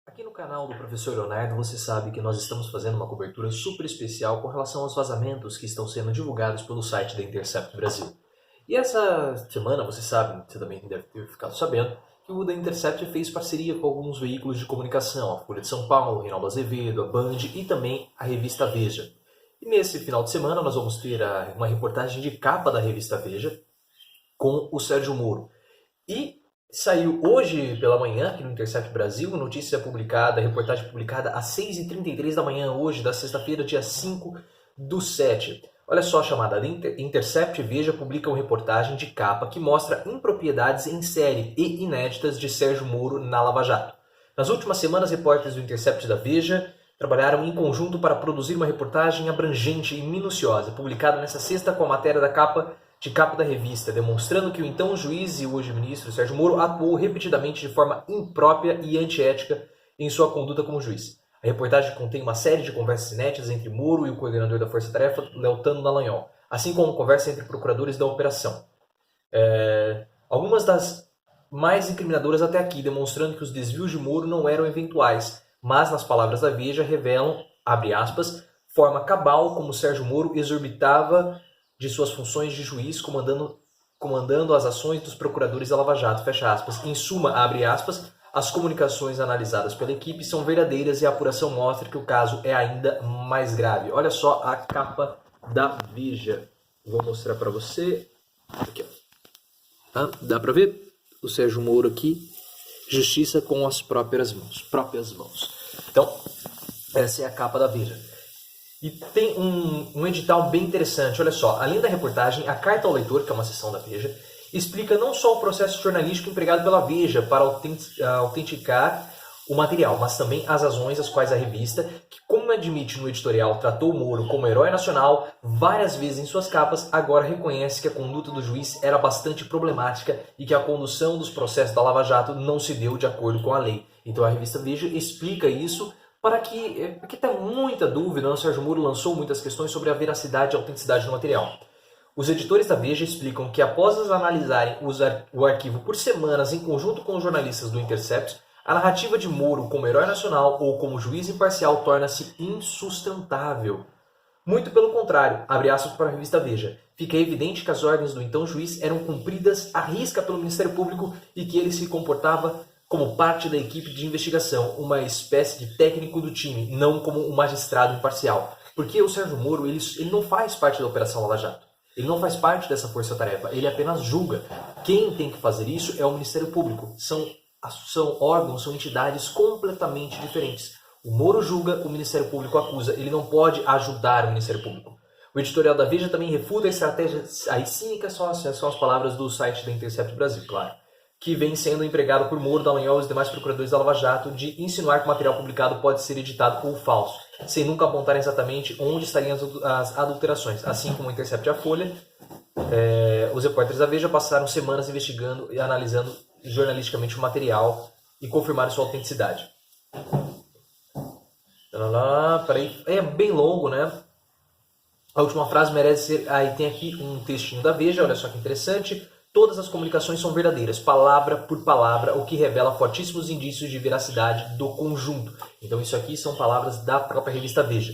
Aqui no canal do Professor Leonardo, você sabe que nós estamos fazendo uma cobertura super especial com relação aos vazamentos que estão sendo divulgados pelo site da Intercept Brasil. E essa semana, você sabe, você também deve ter ficado sabendo, que o da Intercept fez parceria com alguns veículos de comunicação, a Folha de São Paulo, Reinaldo Azevedo, a Band e também a revista Veja. E nesse final de semana nós vamos ter uma reportagem de capa da revista Veja com o Sérgio Moro. E saiu hoje pela manhã, aqui no Intercept Brasil, notícia publicada, reportagem publicada às 6h33 da manhã, hoje, da sexta-feira, dia 5/7. Olha só a chamada. Intercept Veja publica uma reportagem de capa que mostra impropriedades em série e inéditas de Sérgio Moro na Lava Jato. Nas últimas semanas, repórteres do Intercept da Veja trabalharam em conjunto para produzir uma reportagem abrangente e minuciosa, publicada nesta sexta com a matéria de capa da revista, demonstrando que o então juiz e hoje ministro Sérgio Moro atuou repetidamente de forma imprópria e antiética em sua conduta como juiz. A reportagem contém uma série de conversas inéditas entre Moro e o coordenador da Força Tarefa, Leotano Dallagnol, assim como conversas entre procuradores da operação. Algumas das mais incriminadoras até aqui, demonstrando que os desvios de Moro não eram eventuais, mas, nas palavras da Veja, revelam, abre aspas, forma cabal como Sérgio Moro exorbitava de suas funções de juiz, comandando as ações dos procuradores da Lava Jato, fecha aspas. Em suma, abre aspas, as comunicações analisadas pela equipe são verdadeiras e a apuração mostra que o caso é ainda mais grave. Olha só a capa da Veja. Vou mostrar para você. Aqui, ó. Tá? Dá para ver? O Sérgio Moro aqui. Justiça com as próprias mãos. Então, essa é a capa da Veja. E tem um edital bem interessante, olha só, além da reportagem, a Carta ao Leitor, que é uma seção da Veja, explica não só o processo jornalístico empregado pela Veja para autenticar o material, mas também as razões às quais a revista, que como admite no editorial, tratou o Moro como herói nacional várias vezes em suas capas, agora reconhece que a conduta do juiz era bastante problemática e que a condução dos processos da Lava Jato não se deu de acordo com a lei. Então a revista Veja explica isso porque tem muita dúvida, o Sérgio Moro lançou muitas questões sobre a veracidade e autenticidade do material. Os editores da Veja explicam que após analisarem o arquivo por semanas em conjunto com os jornalistas do Intercept, a narrativa de Moro como herói nacional ou como juiz imparcial torna-se insustentável. Muito pelo contrário, abre aspas para a revista Veja, fica evidente que as ordens do então juiz eram cumpridas à risca pelo Ministério Público e que ele se comportava como parte da equipe de investigação, uma espécie de técnico do time, não como um magistrado imparcial. Porque o Sérgio Moro ele não faz parte da Operação Lava Jato. Ele não faz parte dessa força-tarefa, ele apenas julga. Quem tem que fazer isso é o Ministério Público. São órgãos, são entidades completamente diferentes. O Moro julga, o Ministério Público acusa. Ele não pode ajudar o Ministério Público. O editorial da Veja também refuta a estratégia, aí cínica são as palavras do site da Intercept Brasil, claro, que vem sendo empregado por Moro, Dallagnol e os demais procuradores da Lava Jato de insinuar que o material publicado pode ser editado ou falso, sem nunca apontar exatamente onde estariam as adulterações. Assim como o Intercept e a Folha, os repórteres da Veja passaram semanas investigando e analisando jornalisticamente o material e confirmaram sua autenticidade. Peraí. É bem longo, né? A última frase merece ser... Aí tem aqui um textinho da Veja, olha só que interessante. Todas as comunicações são verdadeiras, palavra por palavra, o que revela fortíssimos indícios de veracidade do conjunto. Então isso aqui são palavras da própria revista Veja.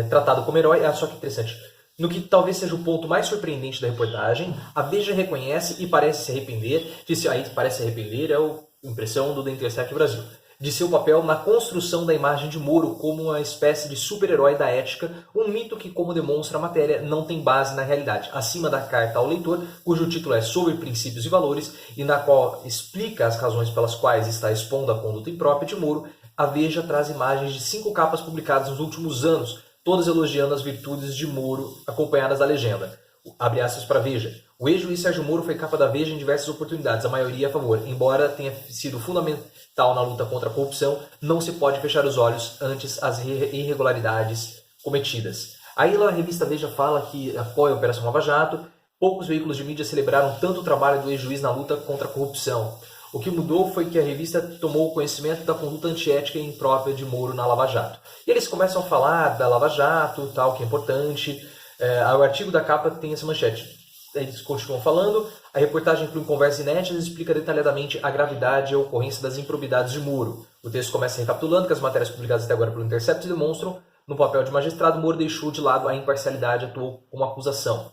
Tratado como herói, só que interessante. No que talvez seja o ponto mais surpreendente da reportagem, a Veja reconhece e parece se arrepender, é a impressão do The Intercept Brasil, de seu papel na construção da imagem de Moro como uma espécie de super-herói da ética, um mito que, como demonstra a matéria, não tem base na realidade. Acima da carta ao leitor, cujo título é Sobre Princípios e Valores, e na qual explica as razões pelas quais está expondo a conduta imprópria de Moro, a Veja traz imagens de 5 capas publicadas nos últimos anos, todas elogiando as virtudes de Moro, acompanhadas da legenda. Abre aspas para Veja. O ex-juiz Sérgio Moro foi capa da Veja em diversas oportunidades, a maioria a favor. Embora tenha sido fundamental na luta contra a corrupção, não se pode fechar os olhos ante as irregularidades cometidas. Aí a revista Veja fala que apoia a Operação Lava Jato. Poucos veículos de mídia celebraram tanto o trabalho do ex-juiz na luta contra a corrupção. O que mudou foi que a revista tomou conhecimento da conduta antiética e imprópria de Moro na Lava Jato. E eles começam a falar da Lava Jato, tal, que é importante. O artigo da capa tem essa manchete. eles continuam falando, a reportagem inclui conversas inéditas e explica detalhadamente a gravidade e a ocorrência das improbidades de Moro. O texto começa recapitulando que as matérias publicadas até agora pelo Intercept demonstram, no papel de magistrado, Moro deixou de lado a imparcialidade e atuou como acusação.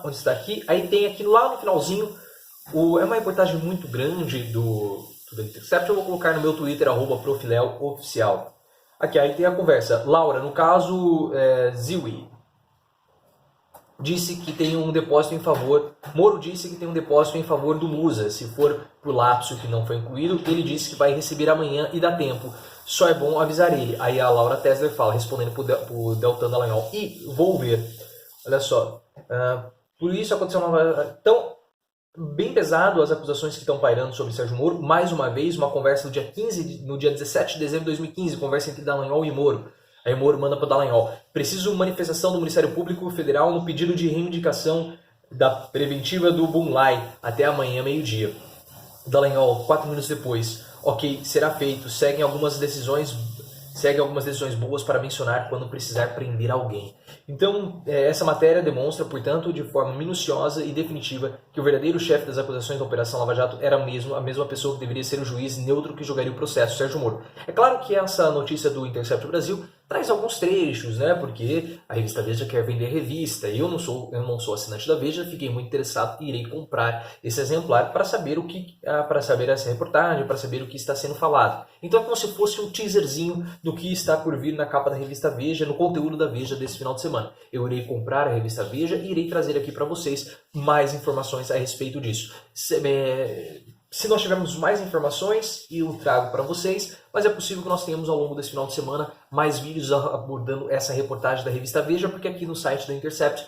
Onde está aqui? Aí tem aqui lá no finalzinho, é uma reportagem muito grande do Intercept, eu vou colocar no meu Twitter, @profileoficial. Aqui, aí tem a conversa. Laura, no caso, Ziwi, disse que tem um depósito em favor... Moro disse que tem um depósito em favor do Musa. Se for por lapso que não foi incluído, ele disse que vai receber amanhã e dá tempo. Só é bom avisar ele. Aí a Laura Tesler fala, respondendo pro Deltan Dallagnol. E vou ver. Olha só. Por isso aconteceu uma... Então, bem pesado as acusações que estão pairando sobre Sérgio Moro. Mais uma vez, uma conversa no dia 17 de dezembro de 2015, conversa entre Dallagnol e Moro. Aí Moro manda para Dallagnol. Preciso manifestação do Ministério Público Federal no pedido de reivindicação da preventiva do Bunlai até amanhã, meio-dia. Dallagnol, 4 minutos depois. Ok, será feito. Seguem algumas decisões boas para mencionar quando precisar prender alguém. Então, essa matéria demonstra, portanto, de forma minuciosa e definitiva que o verdadeiro chefe das acusações da Operação Lava Jato era a mesma pessoa que deveria ser o juiz neutro que julgaria o processo, Sérgio Moro. É claro que essa notícia do Intercept Brasil traz alguns trechos, né? Porque a revista Veja quer vender revista. Eu não sou assinante da Veja, fiquei muito interessado e irei comprar esse exemplar para saber para saber essa reportagem, para saber o que está sendo falado. Então é como se fosse um teaserzinho do que está por vir na capa da revista Veja, no conteúdo da Veja desse final de semana. Eu irei comprar a revista Veja e irei trazer aqui para vocês mais informações a respeito disso. Se nós tivermos mais informações, eu trago para vocês, mas é possível que nós tenhamos ao longo desse final de semana mais vídeos abordando essa reportagem da revista Veja, porque aqui no site da Intercept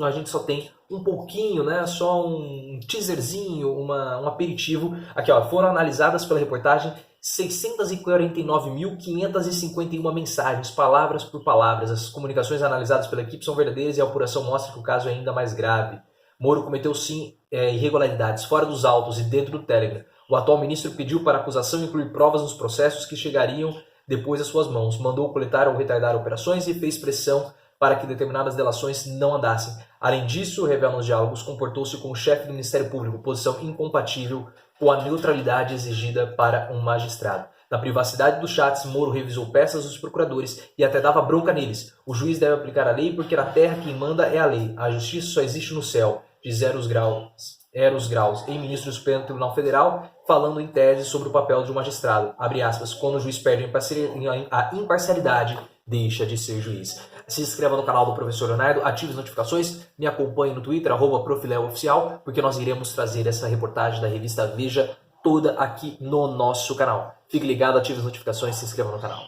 a gente só tem um pouquinho, né, só um teaserzinho, um aperitivo. Aqui, ó, foram analisadas pela reportagem 649.551 mensagens, palavras por palavras. As comunicações analisadas pela equipe são verdadeiras e a apuração mostra que o caso é ainda mais grave. Moro cometeu sim irregularidades fora dos autos e dentro do Telegram. O atual ministro pediu para a acusação incluir provas nos processos que chegariam depois às suas mãos. Mandou coletar ou retardar operações e fez pressão para que determinadas delações não andassem. Além disso, revelam os diálogos, comportou-se como chefe do Ministério Público, posição incompatível com a neutralidade exigida para um magistrado. Na privacidade dos chats, Moro revisou peças dos procuradores e até dava bronca neles. O juiz deve aplicar a lei porque na terra quem manda é a lei. A justiça só existe no céu, diz Eros Graus, ex-ministro do Supremo Tribunal Federal, falando em tese sobre o papel de um magistrado. Abre aspas, quando o juiz perde a imparcialidade, deixa de ser juiz. Se inscreva no canal do Professor Leonardo, ative as notificações, me acompanhe no Twitter, @profileoficial, porque nós iremos trazer essa reportagem da revista Veja toda aqui no nosso canal. Fique ligado, ative as notificações e se inscreva no canal.